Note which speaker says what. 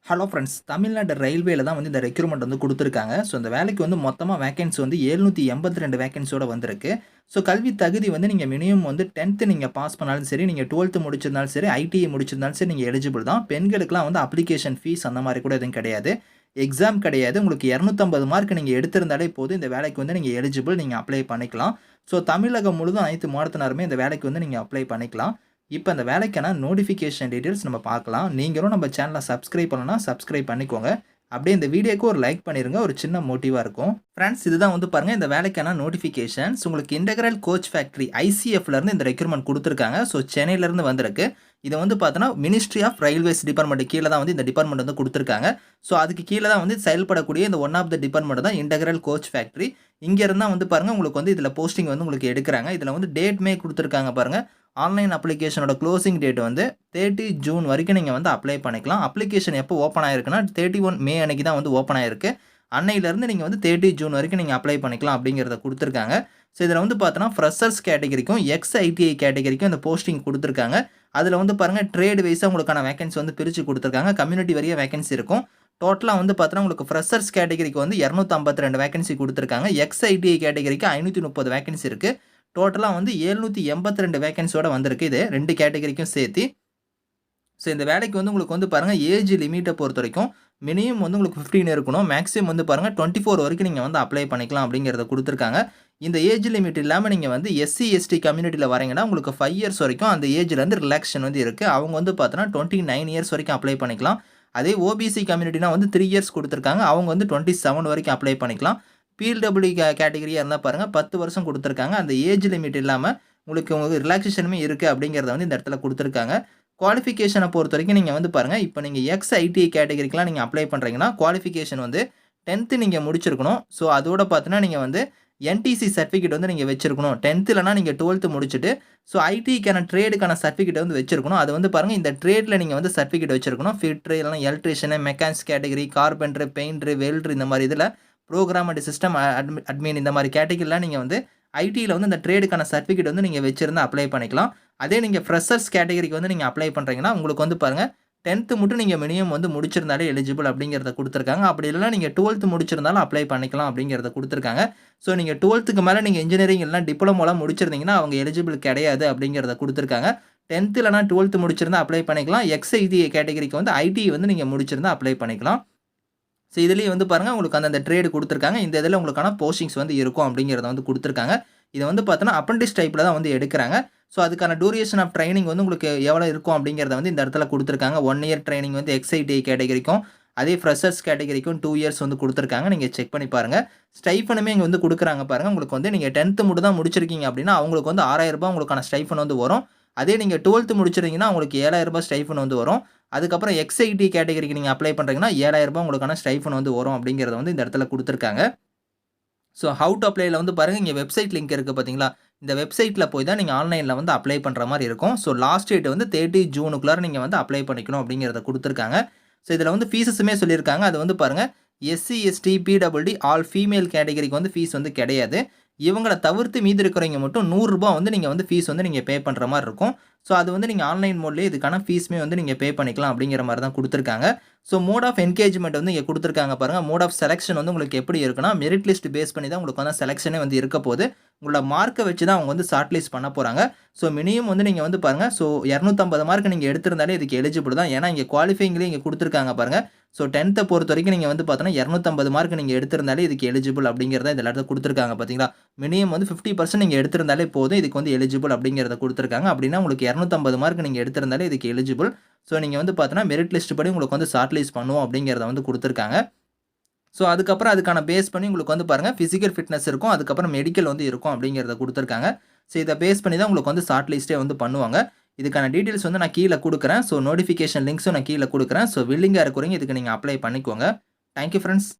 Speaker 1: Hello friends, Tamil Nadu ரயில்வேல தான் வந்து இந்த ரெக்ரூட்மெண்ட் வந்து குடுத்துருக்காங்க. ஸோ இந்த வேலைக்கு வந்து மொத்தமா வேக்கன்சி வந்து 782 வேக்கன்சியோட வந்திருக்கு. ஸோ கல்வி தகுதி வந்து நீங்க மினிமம் வந்து 10த் நீங்க பாஸ் பண்ணாலும் சரி, நீங்க 12த் முடிச்சிருந்தாலும் சரி, ஐடிஐ முடிச்சிருந்தாலும் சரி நீங்க எலிஜிபிள் தான். பெண்களுக்குலாம் வந்து அப்ளிகேஷன் ஃபீஸ் அந்த மாரி கூட எதுவும் கிடையாது. எக்ஸாம் கிடையாது. உங்களுக்கு 250 மார்க் நீங்க எடுத்திருந்தாலே போதும். இந்த வேலைக்கு வந்து நீங்க எலிஜிபிள். நீங்க அப்ளை பண்ணிக்கலாம். ஸோ தமிழகம் முழுதும் அனைத்து மாவட்டத்தினருமே இந்த வேலைக்கு வந்து நீங்க அப்ளை பண்ணிக்கலாம். இப்ப அந்த வேலைக்கான நோட்டிஃபிகேஷன் டீட்டெயில்ஸ் நம்ம பார்க்கலாம். நீங்களும் நம்ம சேனல சப்ஸ்கிரைப் பண்ணலனா சப்ஸ்கிரைப் பண்ணிக்கோங்க. அப்படியே இந்த வீடியோக்கு ஒரு லைக் பண்ணிருங்க. ஒரு சின்ன மோட்டிவா இருக்கும். ஃபிரெண்ட்ஸ், இதுதான் வந்து பாருங்க இந்த வேலைக்கான நோட்டிஃபிகேஷன்ஸ். உங்களுக்கு இன்டெக்ரல் கோச் ஃபேக்டரி ICFல இருந்து இந்த ரெக்ரூட்மெண்ட் குடுத்துருக்காங்க. ஸோ சென்னையில இருந்து வந்திருக்கு. இது வந்து பார்த்தோன்னா மினிஸ்ட்ரி ஆஃப் ரயில்வேஸ் டிபார்ட்மெண்ட் கீழ தான் வந்து இந்த டிபார்ட்மெண்ட் வந்து குடுத்துருக்காங்க. ஸோ அதுக்கு கீழ தான் வந்து செயல்படக்கூடிய இந்த ஒன் ஆஃப் த டிபார்ட்மெண்ட் தான் இன்டெக்ரல் கோச் ஃபேக்டரி. இங்க இருந்தா வந்து பாருங்க உங்களுக்கு வந்து இதுல போஸ்டிங் வந்து உங்களுக்கு எடுக்குறாங்க. இதுல வந்து டேட்மே குடுத்துருக்காங்க பாருங்க. ஆன்லைன் அப்ளிகேஷனோட க்ளோசிங் டேட் வந்து 30 ஜூன் வரைக்கும் நீங்க வந்து அப்ளை பண்ணிக்கலாம். அப்ளிகேஷன் எப்போ ஓப்பன் ஆயிருக்குன்னா 31 மே அன்னைக்கு தான் வந்து ஓப்பன் ஆயிருக்கு. அன்னையிலிருந்து நீங்க வந்து 30 ஜூன் வரைக்கும் நீங்க அப்ளை பண்ணிக்கலாம் அப்படிங்கிறத குடுத்துருக்காங்க. ஸோ இதுல வந்து பார்த்தோன்னா ஃப்ரெஷர்ஸ் கேட்டகரிக்கும் ITI கேட்டகரிக்கும் இந்த போஸ்டிங் குடுத்துருக்காங்க. அதுல வந்து பாருங்க ட்ரேட் வைஸா உங்களுக்கான வேக்கன்சி வந்து பிரிச்சு குடுத்துருக்காங்க. கம்யூனிட்டி வாரியா வேக்கன்சி இருக்கும். டோட்டலா வந்து பார்த்தோன்னா உங்களுக்கு ஃப்ரெஷர்ஸ் கேட்டகரிக்கு வந்து 252 வேக்கன்சி குடுத்துருக்காங்க. ITI கேட்டகரிக்கு 530 வேக்கன்சி இருக்கு. டோட்டலா வந்து 782 வேக்கன்சியோட வந்திருக்கு. இது 2 கேட்டகரிக்கும் சேர்த்தி. ஸோ இந்த வேலைக்கு வந்து உங்களுக்கு வந்து பாருங்க ஏஜ் லிமிட்ட பொறுத்தவரைக்கும் மினிமம் வந்து உங்களுக்கு 15 இருக்கணும். மேக்ஸிமம் வந்து பாருங்க 24 வரைக்கும் நீங்க வந்து அப்ளை பண்ணிக்கலாம் அப்படிங்கிறத குடுத்துருக்காங்க. இந்த ஏஜ் லிமிட் இல்லாம நீங்க வந்து SC/ST கம்யூனிட்டில வரீங்கன்னா உங்களுக்கு 5 இயர்ஸ் வரைக்கும் அந்த ஏஜ்ல இருந்து ரிலாக்சேஷன் வந்து இருக்கு. அவங்க வந்து பார்த்தோன்னா 29 இயர்ஸ் வரைக்கும் அப்ளை பண்ணிக்கலாம். அதே OBC கம்யூனிட்டினா வந்து 3 இயர்ஸ் குடுத்துருக்காங்க. அவங்க வந்து 27 வரைக்கும் அப்ளை பண்ணிக்கலாம். PWD கேட்டகரியா இருந்தா பாருங்க 10 வருஷம் குடுத்துருக்காங்க. அந்த ஏஜ் லிமிட் இல்லாம உங்களுக்கு ரிலாக்சேஷனுமே இருக்கு அப்படிங்கிறத வந்து இந்த இடத்துல குடுத்துருக்காங்க. குவாலிஃபிகேஷன பொறுத்தவரைக்கும் நீங்க வந்து பாருங்க, இப்ப நீங்க ITI கேட்டகரிக்குலாம் நீங்க அப்ளை பண்றீங்கன்னா, குவாலிஃபிகேஷன் வந்து 10த் நீங்க முடிச்சிருக்கணும். ஸோ அதோட பார்த்தீங்கன்னா, நீங்க வந்து NTC சர்டிஃபிகேட் வந்து நீங்க வச்சிருக்கணும். 10த் இல்லனா நீங்க 12த் முடிச்சுட்டு, ஸோ ஐடிக்கான ட்ரேடுக்கான சர்டிஃபிகேட் வந்து வச்சிருக்கணும். அது வந்து பாருங்க இந்த ட்ரேட்ல நீங்க வந்து சர்டிஃபிகேட் வச்சிருக்கணும். ஃபிட்டர் இல்லனா electrician, mechanics category, carpenter, painter, welder இந்த மாரி இதுல புரோகிராம் அண்ட் சிஸ்டம் அட்மின் இந்த மாரி கேட்டகரிலாம் நீங்க வந்து ஐடில வந்து இந்த ட்ரேடுக்கான சர்டிஃபிகேட் வந்து நீங்க வச்சிருந்தா அப்ளை பண்ணிக்கலாம். அதே நீங்க ஃப்ரெஷர்ஸ் கேட்டகரிக்கு வந்து நீங்க அப்ளை பண்றீங்கன்னா, உங்களுக்கு வந்து பாருங்க 10த் மட்டும் நீங்க மினிமம் வந்து முடிச்சிருந்தாலே எலிஜிபிள் அப்படிங்கிறத குடுத்துருக்காங்க. அப்படி இல்லனா நீங்க 12த் முடிச்சிருந்தாலும் அப்ளை பண்ணிக்கலாம் அப்படிங்கிறத குடுத்துருக்காங்க. ஸோ நீங்க 12த்துக்கு மேல நீங்க இன்ஜினியரிங் இல்லனா டிப்ளமோலாம் முடிச்சிருந்தீங்கன்னா, அவங்க எலிஜிபிள் கிடையாது அப்படிங்கிறத குடுத்துருக்காங்க. 10த் இல்லனா 12த் முடிச்சிருந்தா அப்ளை பண்ணிக்கலாம். ITI கேட்டகரிக்கு வந்து ஐடிஐ வந்து நீங்க முடிச்சிருந்தா அப்ளை பண்ணிக்கலாம். ஸோ இதுலயே வந்து பாருங்க உங்களுக்கு அந்த ட்ரேட் குடுத்துருக்காங்க. இந்த இதுல உங்களுக்கான போஸ்டிங்ஸ் வந்து இருக்கும் அப்படிங்கிறத வந்து குடுத்துருக்காங்க. இத வந்து பார்த்தோன்னா அப்ரண்டிஸ் டைப்ல தான் வந்து எடுக்குறாங்க. ஸோ அதுக்கான டியூரேஷன் ஆஃப் ட்ரெய்னிங் வந்து உங்களுக்கு எவ்வளோ இருக்கும் அப்படிங்கிறத வந்து இந்த இடத்துல குடுத்துருக்காங்க. 1 இயர் ட்ரெய்னிங் வந்து ITI கேட்டகரிக்கும், அதே ஃப்ரெஷர்ஸ் கேட்டகரிக்கும் 2 இயர்ஸ் வந்து குடுத்துருக்காங்க. நீங்க செக் பண்ணி பாருங்க. ஸ்டைஃபனுமே இங்க வந்து குடுக்குறாங்க பாருங்க. உங்களுக்கு வந்து நீங்க 10த் மட்டும் தான் முடிச்சிருக்கீங்க அப்படின்னா, அவங்களுக்கு வந்து ரூ. 6,000 உங்களுக்கான ஸ்டைஃபன் வந்து வரும். அதே நீங்க 12த் முடிச்சிருந்தீங்கன்னா, உங்களுக்கு ரூ. 7,000 ஸ்டைஃபன் வந்து வரும். அதுக்கப்புறம் ITI கேட்டகரிக்கு நீங்க அப்ளை பண்றீங்கன்னா, ரூ. 7,000 உங்களுக்கான ஸ்டைஃபன் வந்து வரும் அப்படிங்கிறத வந்து இந்த இடத்துல குடுத்துருக்காங்க. ஸோ ஹவ் டூ அப்ளைல வந்து பாருங்க, இங்க வெப்சைட் லிங்க் இருக்கு பார்த்தீங்களா? இந்த வெப்சைட்ல போய் தான் நீங்க ஆன்லைன்ல வந்து அப்ளை பண்ற மாரி இருக்கும். ஸோ லாஸ்ட் டேட் வந்து 30 ஜூனுக்குள்ளார நீங்க வந்து அப்ளை பண்ணிக்கணும் அப்படிங்கிறத குடுத்துருக்காங்க. ஸோ இதுல வந்து ஃபீஸஸுமே சொல்லியிருக்காங்க. அது வந்து பாருங்க SC/ST, PWD ஆல் ஃபீமேல் கேட்டகரிக்கு வந்து ஃபீஸ் வந்து கிடையாது. இவங்கள தவிர்த்து மீதி இருக்கிறவங்க மட்டும் ரூ. 100 வந்து நீங்க வந்து ஃபீஸ் வந்து நீங்க பே பண்ற மாரி இருக்கும். ஸோ அது வந்து நீங்க ஆன்லைன் மோட்லயே இதுக்கான ஃபீஸ்மே வந்து நீங்க பே பண்ணிக்கலாம் அப்படிங்கிற மாரி தான் குடுத்துருக்காங்க. ஸோ மோட் ஆஃப் என்கேஜ்மென்ட் வந்து இங்க குடுத்துருக்காங்க பாருங்க. மோட் ஆஃப் செலக்ஷன் வந்து உங்களுக்கு எப்படி இருக்குன்னா, மெரிட் லிஸ்ட் பேஸ் பண்ணி தான் உங்களுக்கு வந்து செலக்ஷனே வந்து இருக்க போது. உங்களோட மார்க்க வச்சு தான் அவங்க வந்து ஷார்ட் லிஸ்ட் பண்ண போறாங்க. ஸோ மினிமம் வந்து நீங்க வந்து பாருங்க, ஸோ 250 மார்க் நீங்க எடுத்திருந்தாலே இதுக்கு எலிஜிபிள் தான். ஏன்னா இங்க குவாலிஃபையிங்லயே இங்க குடுத்துருக்காங்க பாருங்க. ஸோ 10த்த பொறுத்தவரைக்கும் நீங்க வந்து பார்த்தோன்னா 250 மார்க் நீங்க எடுத்திருந்தாலே இதுக்கு எலிஜிபிள் அப்படிங்கிறத இந்த இடத்துல குடுத்துருக்காங்க பார்த்தீங்களா? மினிமம் வந்து 50% நீங்க எடுத்திருந்தாலே போதும். இதுக்கு வந்து எலிஜிபிள் அப்படிங்கிறத குடுத்துருக்காங்க. அப்படின்னா உங்களுக்கு 250 மார்க் நீங்க எடுத்திருந்தாலே இதுக்கு எலிஜிபிள். ஸோ நீங்க வந்து பார்த்தோன்னா மெரிட் லிஸ்ட் படி உங்களுக்கு வந்து ஷார்ட் லிஸ்ட் பண்ணுவோம் அப்படிங்கிறத வந்து குடுத்துருக்காங்க. ஸோ அதுக்கப்புறம் அதுக்கான பேஸ் பண்ணி உங்களுக்கு வந்து பாருங்க பிசிக்கல் ஃபிட்னஸ் இருக்கும். அதுக்கப்புறம் மெடிக்கல் வந்து இருக்கும் அப்படிங்கிறத குடுத்துருக்காங்க. ஸோ இத பேஸ் பண்ணி தான் உங்களுக்கு வந்து ஷார்ட் லிஸ்ட்டே வந்து பண்ணுவாங்க. இதுக்கான டீட்டெயில்ஸ் வந்து நான் கீழ குடுக்குறேன். ஸோ நோட்டிஃபிகேஷன் லிங்க்ஸும் நான் கீழ குடுக்குறேன். ஸோ வில்லிங்கா இருக்கிறவங்க இதுக்கு நீங்க அப்ளை பண்ணிக்கோங்க. Thank you friends.